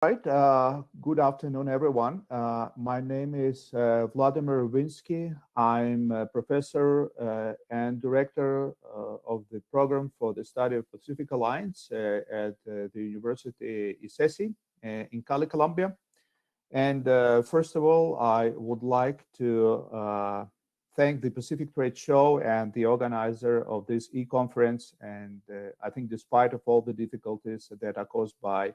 Right. Good afternoon, everyone. My name is Vladimir Winsky. I'm a professor and director of the program for the study of Pacific Alliance at the University ICESI in Cali, Colombia. And first of all, I would like to thank the Pacific Trade Show and the organizer of this e-conference. And I think despite of all the difficulties that are caused by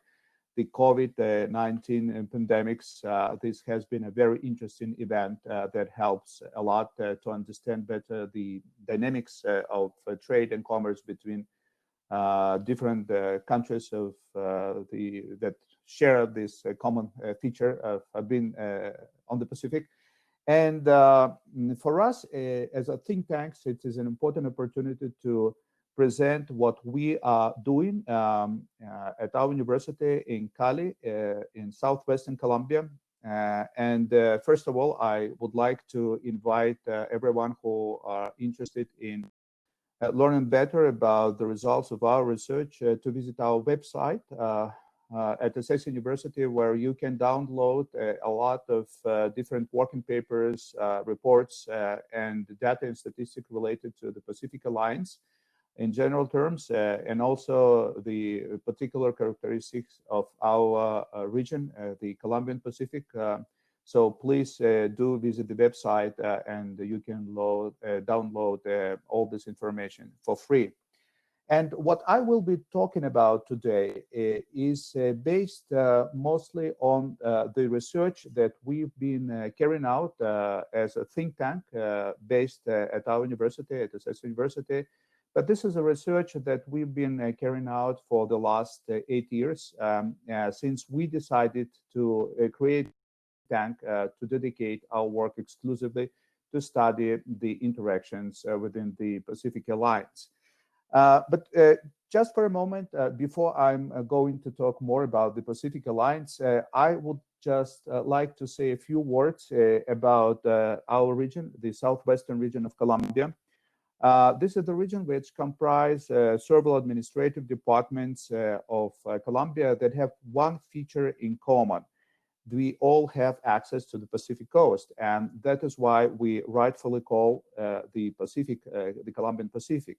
the COVID-19 pandemics, this has been a very interesting event that helps a lot to understand better the dynamics of trade and commerce between different countries of that share this common feature of being on the Pacific. And for us as a think tank, it is an important opportunity to present what we are doing at our university in Cali, in Southwestern Colombia. And first of all, I would like to invite everyone who are interested in learning better about the results of our research to visit our website at ICESI University, where you can download a lot of different working papers, reports, and data and statistics related to the Pacific Alliance in general terms, and also the particular characteristics of our region, the Colombian Pacific. So please do visit the website and you can download all this information for free. And what I will be talking about today is based mostly on the research that we've been carrying out as a think tank based at our university, at ICESI University. But this is a research that we've been carrying out for the last 8 years since we decided to create a tank to dedicate our work exclusively to study the interactions within the Pacific Alliance. But just for a moment, before I'm going to talk more about the Pacific Alliance, I would just like to say a few words about our region, the Southwestern region of Colombia. This is the region which comprises several administrative departments of Colombia that have one feature in common. We all have access to the Pacific coast, and that is why we rightfully call the Pacific the Colombian Pacific.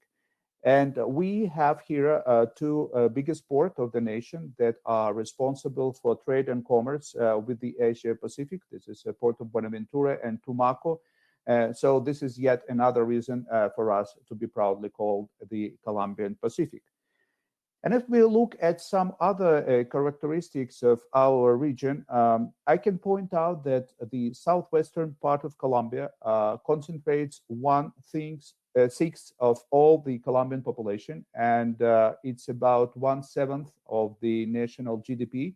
And we have here two biggest ports of the nation that are responsible for trade and commerce with the Asia Pacific. This is Port of Buenaventura and Tumaco. So this is yet another reason for us to be proudly called the Colombian Pacific. And if we look at some other characteristics of our region, I can point out that the southwestern part of Colombia concentrates sixth of all the Colombian population, and it's about 1/7 of the national GDP.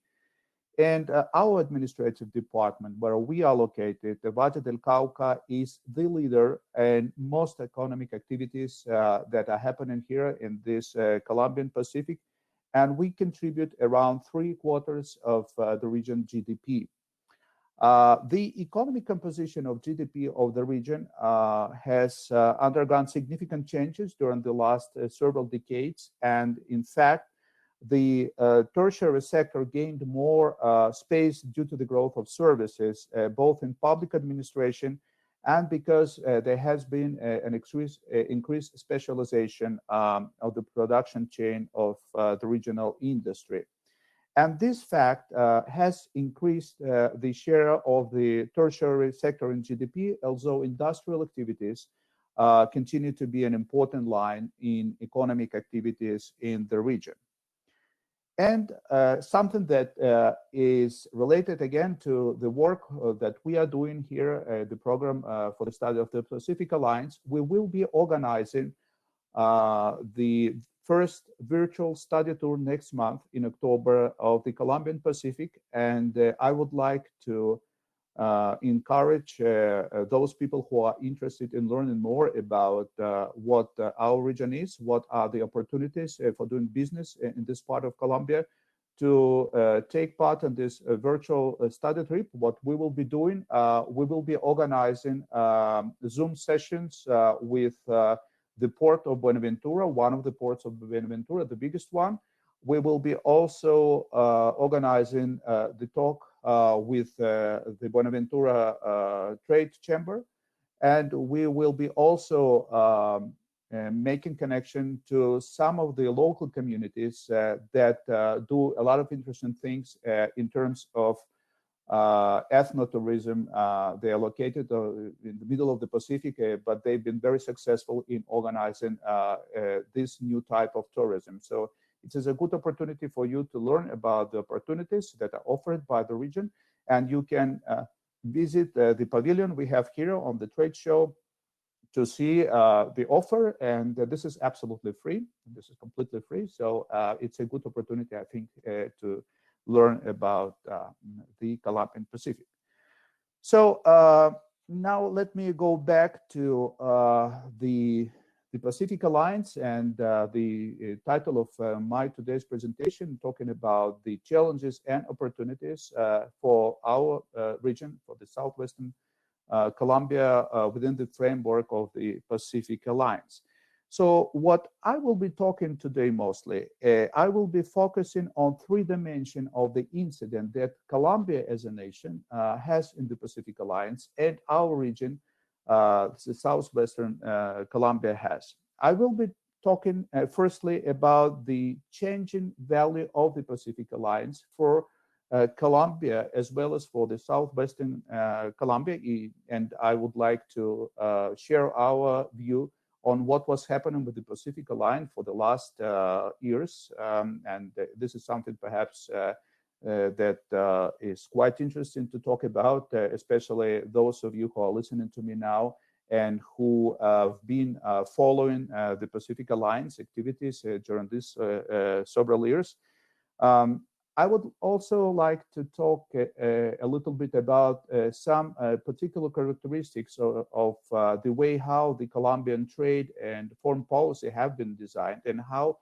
And our administrative department, where we are located, the Valle del Cauca, is the leader in most economic activities that are happening here in this Colombian Pacific. And we contribute around 3/4 of the region GDP. The economic composition of GDP of the region has undergone significant changes during the last several decades. And in fact, the tertiary sector gained more space due to the growth of services, both in public administration and because there has been an increased specialization of the production chain of the regional industry. And this fact has increased the share of the tertiary sector in GDP, although industrial activities continue to be an important line in economic activities in the region. And something that is related again to the work that we are doing here, the program for the study of the Pacific Alliance, we will be organizing the first virtual study tour next month in October of the Colombian Pacific. And I would like to encourage those people who are interested in learning more about what our region is, what are the opportunities for doing business in this part of Colombia, to take part in this virtual study trip. What we will be doing, we will be organizing Zoom sessions with the port of Buenaventura, one of the ports of Buenaventura, the biggest one, We will be also organizing the talk with the Buenaventura Trade Chamber, and we will be also making connection to some of the local communities that do a lot of interesting things in terms of ethnotourism. They are located in the middle of the Pacific, but they've been very successful in organizing this new type of tourism. So it is a good opportunity for you to learn about the opportunities that are offered by the region, and you can visit the pavilion we have here on the trade show to see the offer, and this is absolutely free. This is completely free, so it's a good opportunity, I think, to learn about the Colombian Pacific. So now let me go back to the Pacific Alliance and the title of my today's presentation, talking about the challenges and opportunities for our region, for the Southwestern Colombia, within the framework of the Pacific Alliance. So what I will be talking today mostly, I will be focusing on three dimensions of the incident that Colombia as a nation has in the Pacific Alliance, and our region, the Southwestern Colombia, has. I will be talking firstly about the changing value of the Pacific Alliance for Colombia as well as for the Southwestern Colombia, and I would like to share our view on what was happening with the Pacific Alliance for the last years, and this is something perhaps that is quite interesting to talk about, especially those of you who are listening to me now and who have been following the Pacific Alliance activities during these several years. I would also like to talk a little bit about some particular characteristics of the way how the Colombian trade and foreign policy have been designed, and how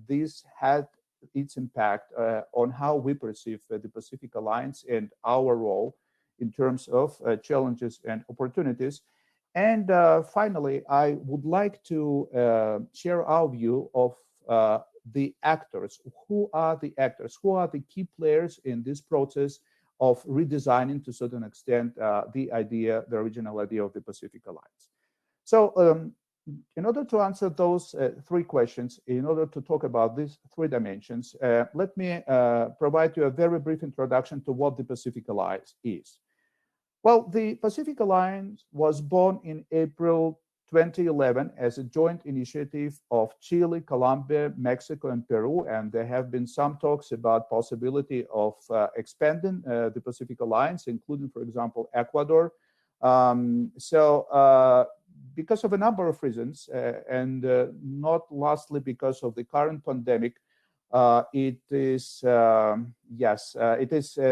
this had its impact on how we perceive the Pacific Alliance and our role in terms of challenges and opportunities. And finally, I would like to share our view of the actors. Who are the actors? Who are the key players in this process of redesigning, to a certain extent, the original idea of the Pacific Alliance? So in order to answer those three questions, in order to talk about these three dimensions, let me provide you a very brief introduction to what the Pacific Alliance is. Well, the Pacific Alliance was born in April 2011 as a joint initiative of Chile, Colombia, Mexico, and Peru, and there have been some talks about possibility of expanding the Pacific Alliance, including, for example, Ecuador. Because of a number of reasons, and not lastly because of the current pandemic, it is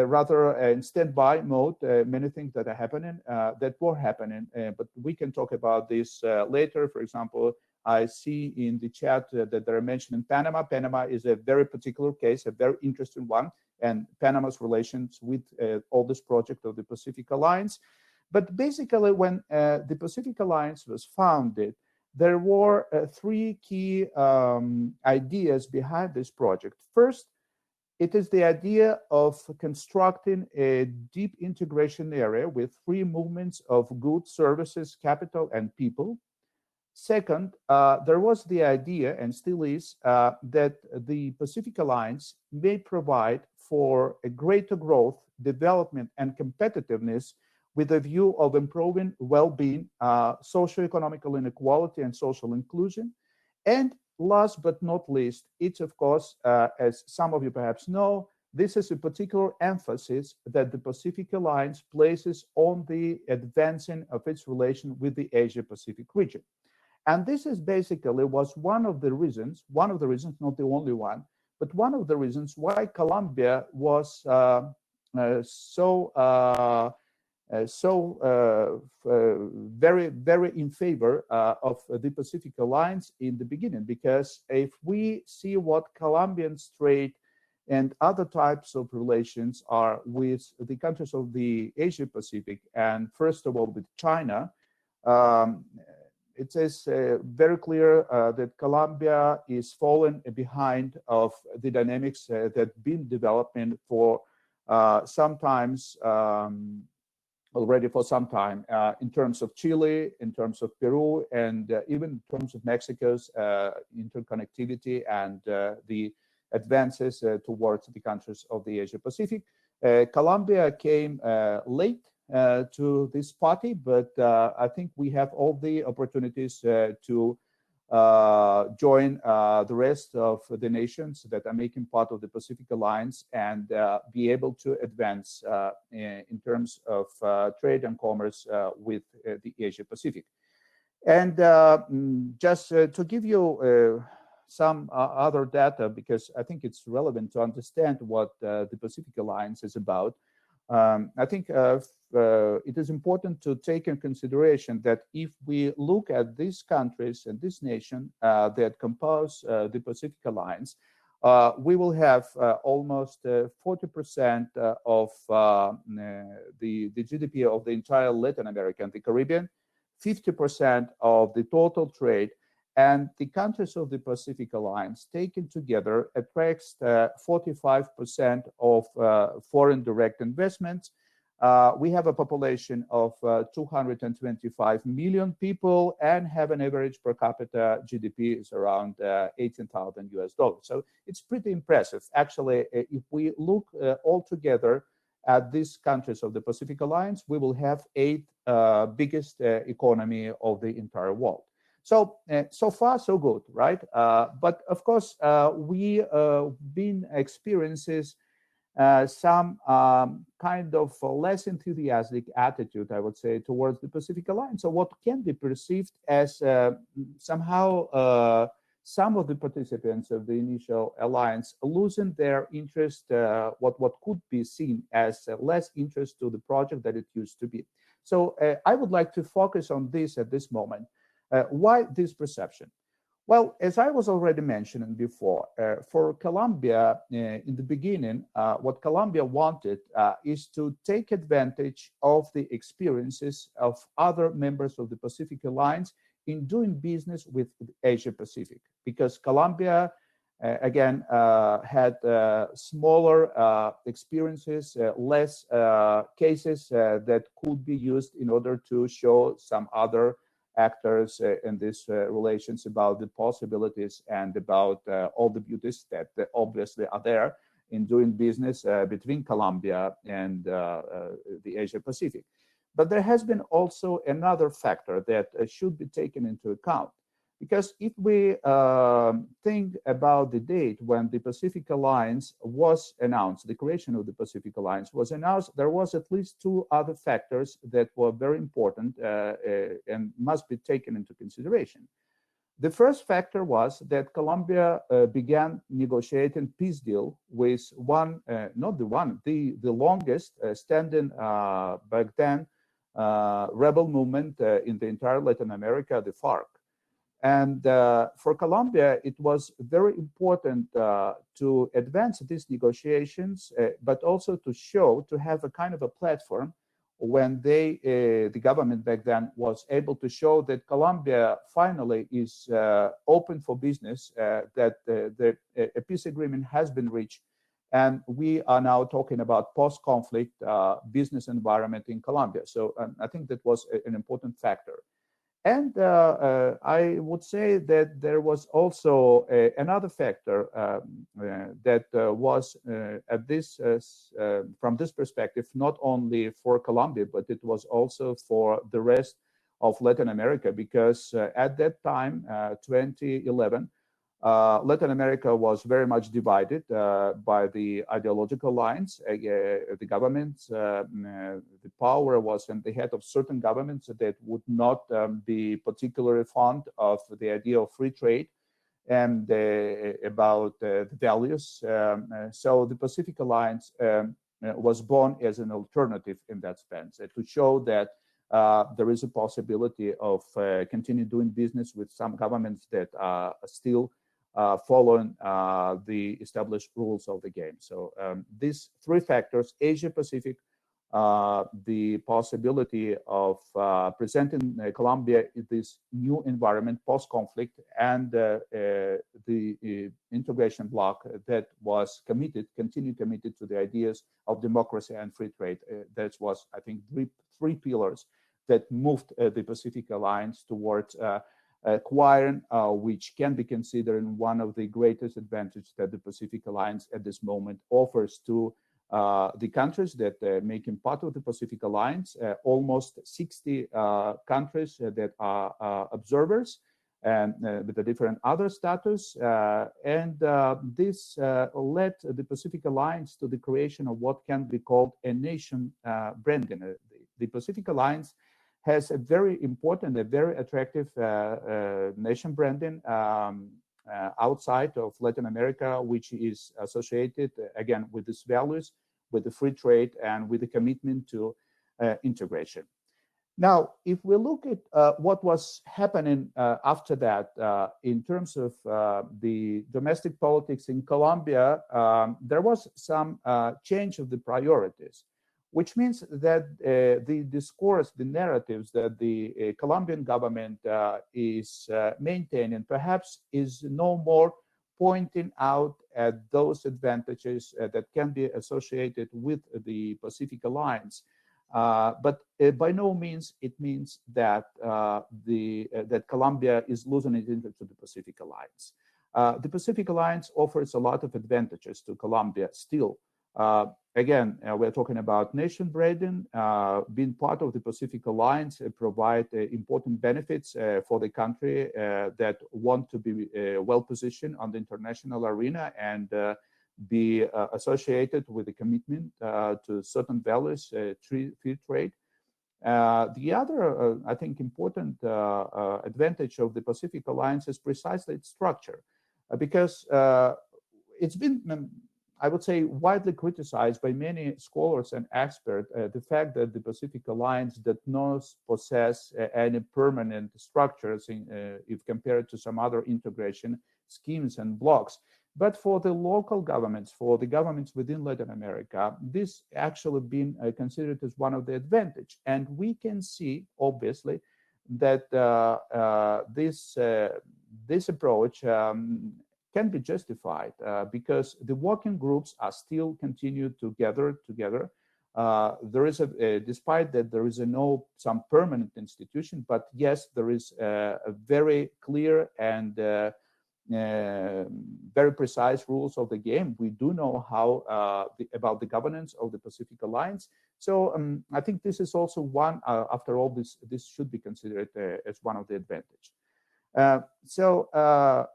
rather in standby mode. Many things that are happening, that were happening, but we can talk about this later. For example, I see in the chat that they're mentioning Panama. Panama is a very particular case, a very interesting one, and Panama's relations with all this project of the Pacific Alliance. But basically, when the Pacific Alliance was founded, there were three key ideas behind this project. First, it is the idea of constructing a deep integration area with free movements of goods, services, capital, and people. Second, there was the idea, and still is, that the Pacific Alliance may provide for a greater growth, development, and competitiveness with a view of improving well-being, socio-economical inequality, and social inclusion. And last but not least, it's, of course, as some of you perhaps know, this is a particular emphasis that the Pacific Alliance places on the advancing of its relation with the Asia-Pacific region. And this is basically was one of the reasons, not the only one, but one of the reasons why Colombia was very, very in favor of the Pacific Alliance in the beginning, because if we see what Colombians trade and other types of relations are with the countries of the Asia Pacific, and first of all with China, it is very clear that Colombia is falling behind of the dynamics that have been developing for sometimes already for some time in terms of Chile, in terms of Peru, and even in terms of Mexico's interconnectivity and the advances towards the countries of the Asia Pacific. Colombia came late to this party, but I think we have all the opportunities to join the rest of the nations that are making part of the Pacific Alliance and be able to advance in terms of trade and commerce with the Asia Pacific. And just to give you some other data, because I think it's relevant to understand what the Pacific Alliance is about. I think it is important to take in consideration that if we look at these countries and this nation that compose the Pacific Alliance, we will have almost 40% of the GDP of the entire Latin America and the Caribbean, 50% of the total trade, and the countries of the Pacific Alliance taken together attracts 45% of foreign direct investments. We have a population of 225 million people and have an average per capita GDP is around $18,000. So it's pretty impressive. Actually, if we look all together at these countries of the Pacific Alliance, we will have 8th biggest economy of the entire world. So, so far, so good, right? But of course, we been experiences some kind of less enthusiastic attitude, I would say, towards the Pacific Alliance. So what can be perceived as somehow some of the participants of the initial alliance losing their interest, what could be seen as less interest to the project that it used to be. So I would like to focus on this at this moment. Why this perception? Well, as I was already mentioning before, for Colombia in the beginning, what Colombia wanted is to take advantage of the experiences of other members of the Pacific Alliance in doing business with Asia Pacific, because Colombia, again, had smaller experiences, less cases that could be used in order to show some other actors in these relations about the possibilities and about all the beauties that obviously are there in doing business between Colombia and the Asia Pacific. But there has been also another factor that should be taken into account, because if we think about the date when the Pacific Alliance was announced, the creation of the Pacific Alliance was announced, there was at least two other factors that were very important and must be taken into consideration. The first factor was that Colombia began negotiating peace deal with the longest standing back then rebel movement in the entire Latin America, the FARC. And for Colombia, it was very important to advance these negotiations, but also to have a kind of a platform when the government back then was able to show that Colombia finally is open for business, that a peace agreement has been reached. And we are now talking about post-conflict business environment in Colombia. So I think that was an important factor. And I would say that there was also another factor that was at this, from this perspective, not only for Colombia, but it was also for the rest of Latin America, because at that time, 2011, Latin America was very much divided by the ideological lines. The governments, the power was in the head of certain governments that would not be particularly fond of the idea of free trade and about the values. So the Pacific Alliance was born as an alternative in that sense, to show that there is a possibility of continue doing business with some governments that are still following the established rules of the game. So these three factors, Asia Pacific, the possibility of presenting Colombia in this new environment post-conflict, and the integration bloc that was continued committed to the ideas of democracy and free trade. That was, I think, three pillars that moved the Pacific Alliance towards acquiring, which can be considered one of the greatest advantages that the Pacific Alliance at this moment offers to the countries that making part of the Pacific Alliance, almost 60 countries that are observers, and with a different other status. This led the Pacific Alliance to the creation of what can be called a nation branding. The Pacific Alliance has a very important, a very attractive nation branding outside of Latin America, which is associated, again, with these values, with the free trade, and with the commitment to integration. Now, if we look at what was happening after that in terms of the domestic politics in Colombia, there was some change of the priorities, which means that the discourse, the narratives that the Colombian government is maintaining perhaps is no more pointing out at those advantages that can be associated with the Pacific Alliance. But by no means it means that that Colombia is losing its interest to the Pacific Alliance. The Pacific Alliance offers a lot of advantages to Colombia still. Again, we're talking about nation branding. Being part of the Pacific Alliance provide important benefits for the country that want to be well positioned on the international arena and be associated with a commitment to certain values, free trade. The other, I think, important advantage of the Pacific Alliance is precisely its structure, because it's been, I would say, widely criticized by many scholars and experts, the fact that the Pacific Alliance does not possess any permanent structures if compared to some other integration schemes and blocks. But for the local governments, for the governments within Latin America, this actually been considered as one of the advantages. And we can see, obviously, that this approach can be justified because the working groups are still continue to gather together. There is despite that there is some permanent institution, but yes, there is a very clear and very precise rules of the game. We do know how about the governance of the Pacific Alliance. So I think this is also one. After all, this should be considered as one of the advantages.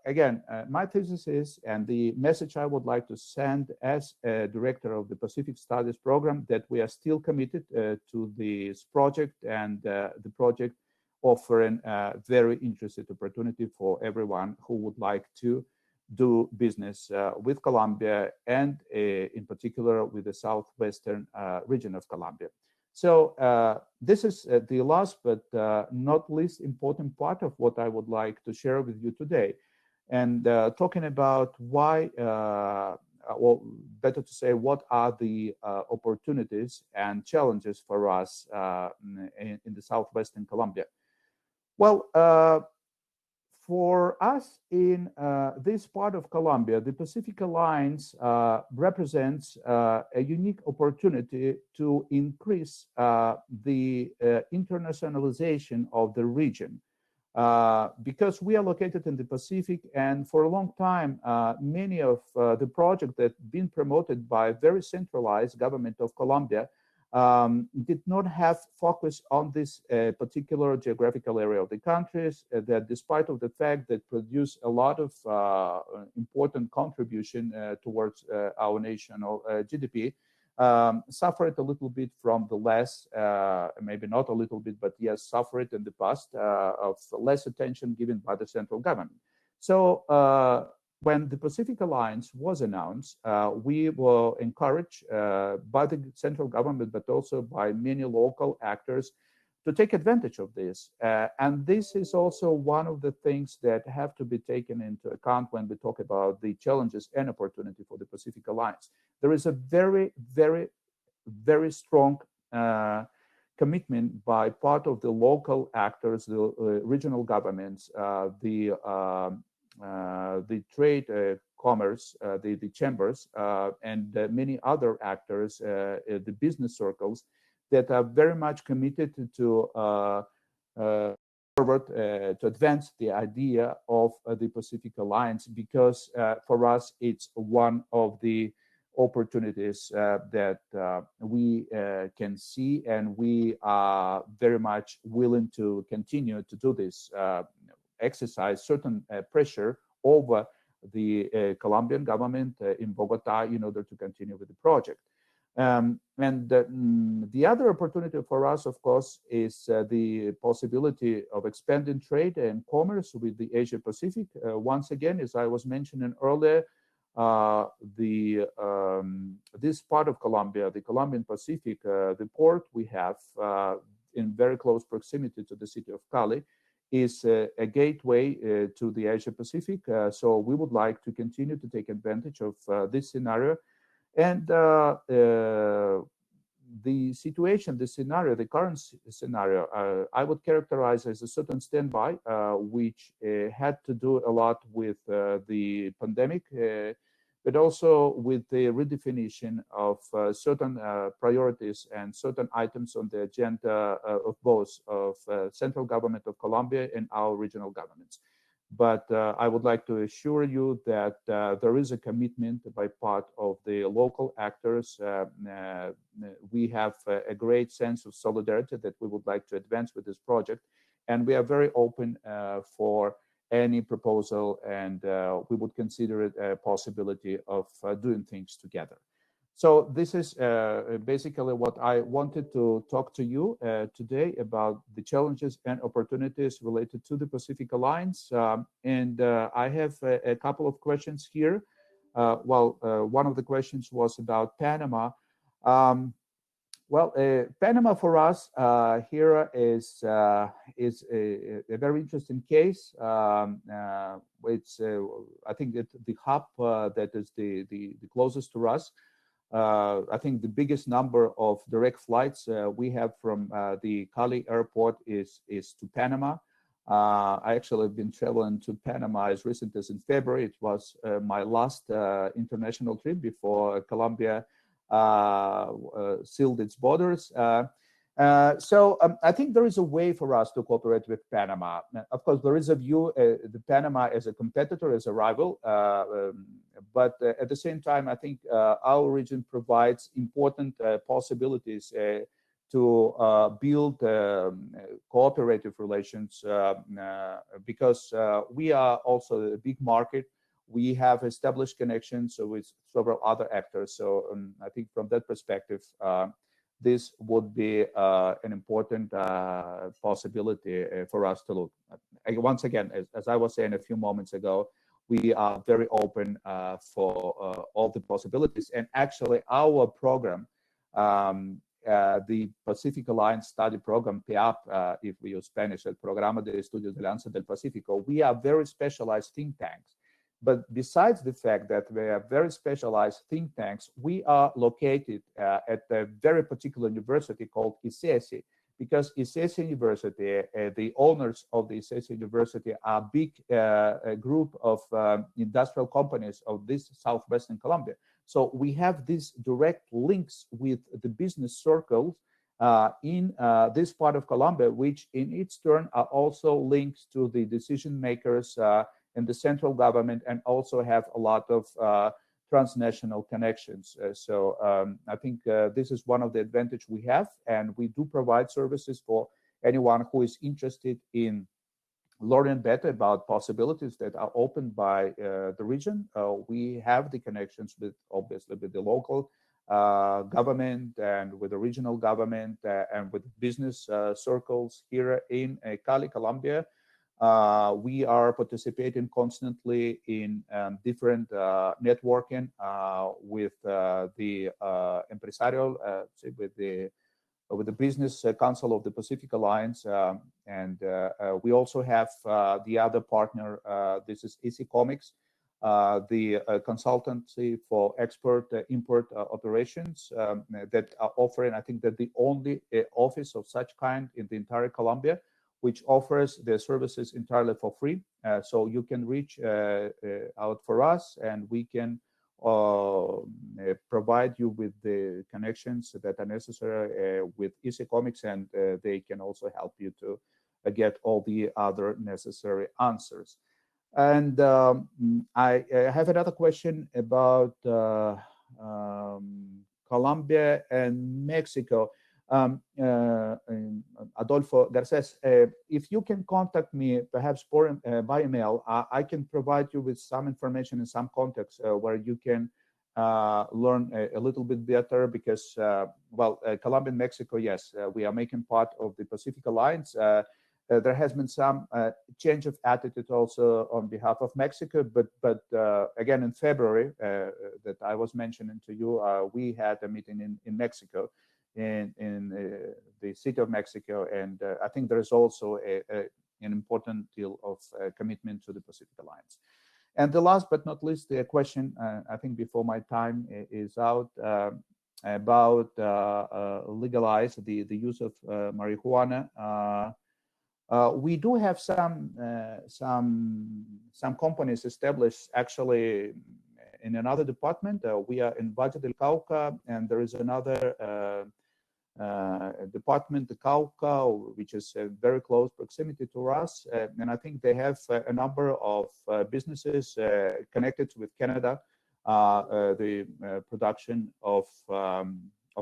Again, my thesis is, and the message I would like to send as a director of the Pacific Studies program, that we are still committed to this project, and the project offering a very interesting opportunity for everyone who would like to do business with Colombia, and in particular with the Southwestern region of Colombia. So this is the last but not least important part of what I would like to share with you today. And talking about why, well, better to say, what are the opportunities and challenges for us in the Southwestern Colombia. Well, for us in this part of Colombia, the Pacific Alliance represents a unique opportunity to increase the internationalization of the region. Because we are located in the Pacific, and for a long time, many of the projects that have been promoted by very centralized government of Colombia did not have focus on this particular geographical area of the countries, that despite of the fact that produce a lot of important contribution towards our national GDP, suffered a little bit from the less, maybe not a little bit, but yes, suffered in the past of less attention given by the central government. So when the Pacific Alliance was announced, we were encouraged by the central government, but also by many local actors to take advantage of this. And this is also one of the things that have to be taken into account when we talk about the challenges and opportunity for the Pacific Alliance. There is a very, very, very strong commitment by part of the local actors, the regional governments, the trade, commerce, the chambers, and many other actors, the business circles, that are very much committed to forward to advance the idea of the Pacific Alliance, because for us it's one of the opportunities that we can see, and we are very much willing to continue to do this, exercise certain pressure over the Colombian government in Bogota in order to continue with the project. The other opportunity for us, of course, is the possibility of expanding trade and commerce with the Asia Pacific. Once again, as I was mentioning earlier, this part of Colombia, the Colombian Pacific, the port we have in very close proximity to the city of Cali, is a gateway to the Asia Pacific. So we would like to continue to take advantage of this scenario. And the situation, the scenario, the current scenario, I would characterize as a certain standby, which had to do a lot with the pandemic, but also with the redefinition of certain priorities and certain items on the agenda of both of central government of Colombia and our regional governments. But I would like to assure you that there is a commitment by part of the local actors. We have a great sense of solidarity that we would like to advance with this project, and we are very open for any proposal, and we would consider it a possibility of doing things together. So this is basically what I wanted to talk to you today about the challenges and opportunities related to the Pacific Alliance. I have a couple of questions here. One of the questions was about Panama. Panama for us here is a very interesting case. It's I think that the hub that is the closest to us. I think the biggest number of direct flights we have from the Cali airport is to Panama. I actually have been traveling to Panama as recent as in February. It was my last international trip before Colombia sealed its borders. I think there is a way for us to cooperate with Panama. Of course, there is a view the Panama as a competitor, as a rival, but at the same time, I think our region provides important possibilities to build cooperative relations because we are also a big market. We have established connections with several other actors. So I think from that perspective, this would be an important possibility for us to look. Once again, as I was saying a few moments ago, we are very open for all the possibilities. And actually, our program, the Pacific Alliance Study Program, PEAP, if we use Spanish, el Programa de Estudios de Alianza del Pacífico, we are very specialized think tanks. But besides the fact that we are very specialized think tanks, we are located at a very particular university called ICESI, because ICESI University, the owners of the ICESI University are a big group of industrial companies of this Southwestern Colombia. So we have these direct links with the business circles in this part of Colombia, which in its turn are also linked to the decision makers in the central government, and also have a lot of transnational connections. I think this is one of the advantages we have, and we do provide services for anyone who is interested in learning better about possibilities that are opened by the region. We have the connections with, obviously, with the local government and with the regional government and with business circles here in Cali, Colombia. We are participating constantly in different networking with the empresarial, with the Business Council of the Pacific Alliance, and we also have the other partner. This is eConference. the consultancy for export-import operations that are offering, I think that the only office of such kind in the entire Colombia, which offers their services entirely for free. So you can reach out for us, and we can provide you with the connections that are necessary with eConference, and they can also help you to get all the other necessary answers. And I have another question about Colombia and Mexico. Adolfo Garces, if you can contact me, perhaps by email, I can provide you with some information and some context where you can learn a little bit better, because, well, Colombia and Mexico, yes, we are making part of the Pacific Alliance. There has been some change of attitude also on behalf of Mexico, but again, in February, that I was mentioning to you, we had a meeting in Mexico, in the city of Mexico, and I think there is also an important deal of commitment to the Pacific Alliance. And the last but not least, the question, I think before my time is out, about legalize the use of marijuana. We do have some companies established actually in another department. We are in Valle del Cauca, and there is another department, the Cauca, which is very close proximity to us. And I think they have a number of businesses connected with Canada, the production of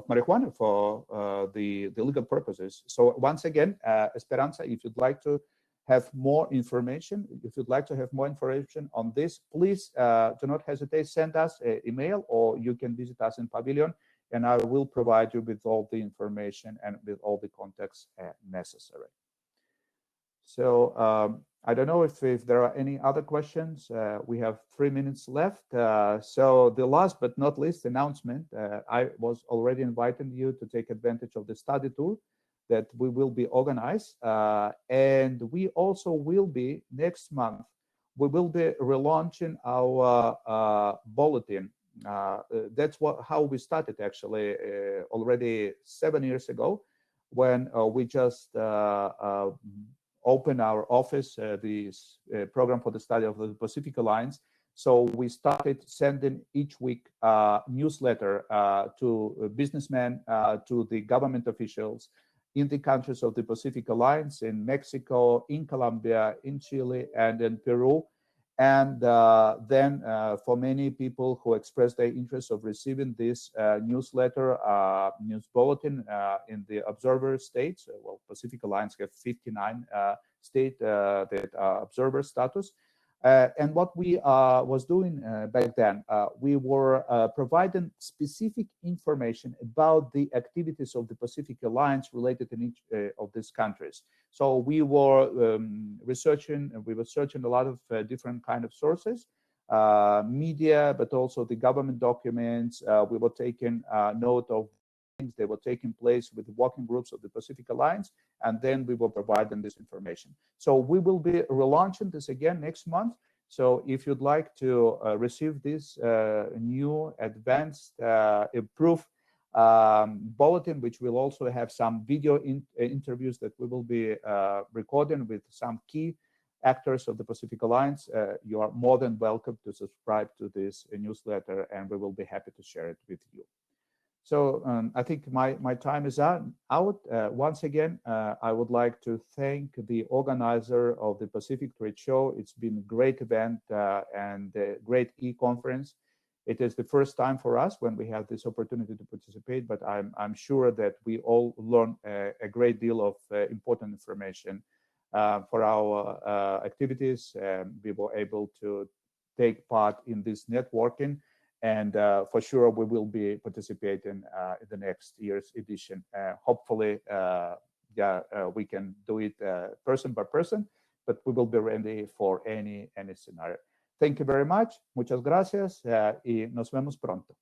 marijuana for the legal purposes. So once again, Esperanza, if you'd like to have more information, on this, please do not hesitate, send us an email, or you can visit us in Pavilion, and I will provide you with all the information and with all the context necessary. So I don't know if there are any other questions. We have 3 minutes left. So the last but not least announcement, I was already inviting you to take advantage of the study tour that we will be organized. And we also will be, next month, we will be relaunching our bulletin. That's how we started, actually, already 7 years ago, when we just opened our office, this program for the study of the Pacific Alliance. So we started sending each week newsletter to businessmen, to the government officials in the countries of the Pacific Alliance, in Mexico, in Colombia, in Chile, and in Peru. And then for many people who expressed their interest of receiving this newsletter, news bulletin in the observer states, well, Pacific Alliance have 59 states that are observer status. And what we was doing back then, we were providing specific information about the activities of the Pacific Alliance related in each of these countries. So we were researching a lot of different kind of sources, media, but also the government documents. We were taking note of things that were taking place with the working groups of the Pacific Alliance, and then we will provide them this information. So we will be relaunching this again next month. So if you'd like to receive this new advanced improved bulletin, which will also have some video interviews that we will be recording with some key actors of the Pacific Alliance, you are more than welcome to subscribe to this newsletter, and we will be happy to share it with you. So I think my time is out. Once again, I would like to thank the organizer of the Pacific Trade Show. It's been a great event and a great e-conference. It is the first time for us when we have this opportunity to participate, but I'm sure that we all learn a great deal of important information for our activities. We were able to take part in this networking. And for sure, we will be participating in the next year's edition. Hopefully, we can do it person by person, but we will be ready for any scenario. Thank you very much. Muchas gracias y nos vemos pronto.